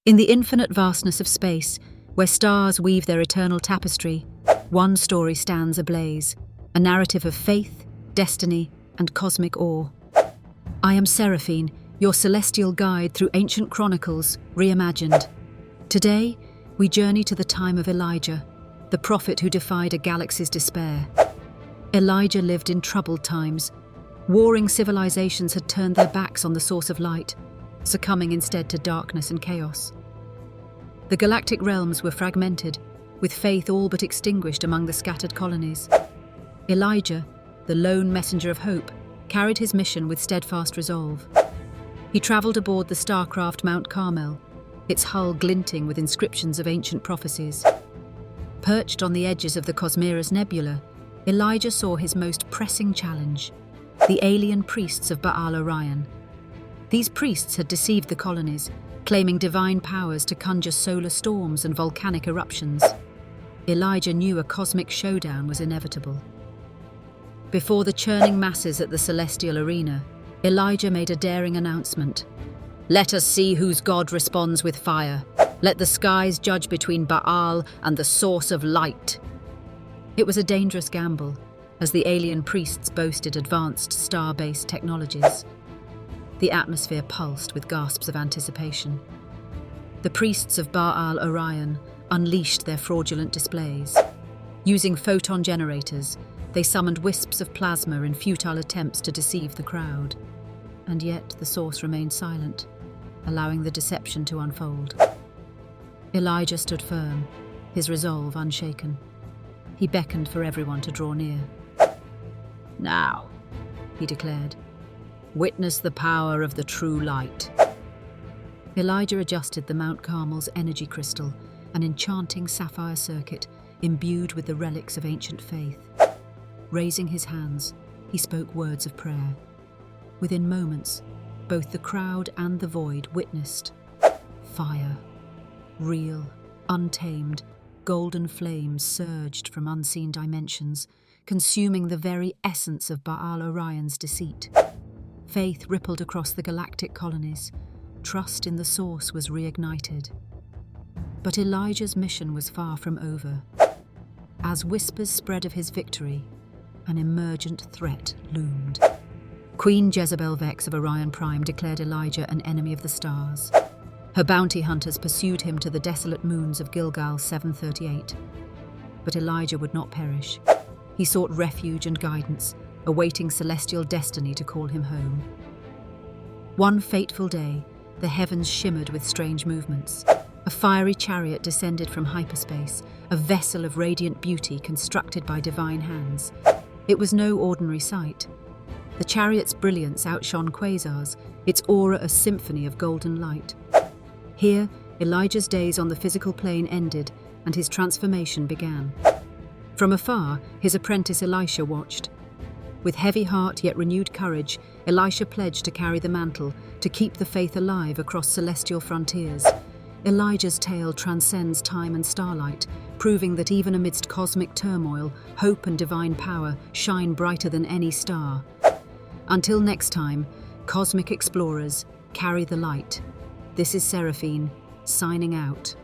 In the infinite vastness of space, where stars weave their eternal tapestry, one story stands ablaze, a narrative of faith, destiny, and cosmic awe. I am Seraphine, your celestial guide through ancient chronicles, reimagined. Today, we journey to the time of Elijah, the prophet who defied a galaxy's despair. Elijah lived in troubled times. Warring civilizations had turned their backs on the source of light, succumbing instead to darkness and chaos. The galactic realms were fragmented, with faith all but extinguished among the scattered colonies. Elijah, the lone messenger of hope, carried his mission with steadfast resolve. He traveled aboard the starcraft Mount Carmel, its hull glinting with inscriptions of ancient prophecies. Perched on the edges of the Cosmos Nebula, Elijah saw his most pressing challenge: the alien priests of Baal Orion. These priests had deceived the colonies, claiming divine powers to conjure solar storms and volcanic eruptions. Elijah knew a cosmic showdown was inevitable. Before the churning masses at the celestial arena, Elijah made a daring announcement. "Let us see whose God responds with fire. Let the skies judge between Baal and the source of light." It was a dangerous gamble, as the alien priests boasted advanced star-based technologies. The atmosphere pulsed with gasps of anticipation. The priests of Baal Orion unleashed their fraudulent displays. Using photon generators, they summoned wisps of plasma in futile attempts to deceive the crowd. And yet the source remained silent, allowing the deception to unfold. Elijah stood firm, his resolve unshaken. He beckoned for everyone to draw near. "Now," he declared, "witness the power of the true light." Elijah adjusted the Mount Carmel's energy crystal, an enchanting sapphire circuit imbued with the relics of ancient faith. Raising his hands, he spoke words of prayer. Within moments, both the crowd and the void witnessed fire. Real, untamed, golden flames surged from unseen dimensions, consuming the very essence of Baal Orion's deceit. Faith rippled across the galactic colonies. Trust in the source was reignited. But Elijah's mission was far from over. As whispers spread of his victory, an emergent threat loomed. Queen Jezebel Vex of Orion Prime declared Elijah an enemy of the stars. Her bounty hunters pursued him to the desolate moons of Gilgal 738. But Elijah would not perish. He sought refuge and guidance, awaiting celestial destiny to call him home. One fateful day, the heavens shimmered with strange movements. A fiery chariot descended from hyperspace, a vessel of radiant beauty constructed by divine hands. It was no ordinary sight. The chariot's brilliance outshone quasars, its aura a symphony of golden light. Here, Elijah's days on the physical plane ended and his transformation began. From afar, his apprentice Elisha watched. With heavy heart yet renewed courage, Elisha pledged to carry the mantle, to keep the faith alive across celestial frontiers. Elijah's tale transcends time and starlight, proving that even amidst cosmic turmoil, hope and divine power shine brighter than any star. Until next time, cosmic explorers, carry the light. This is Seraphine, signing out.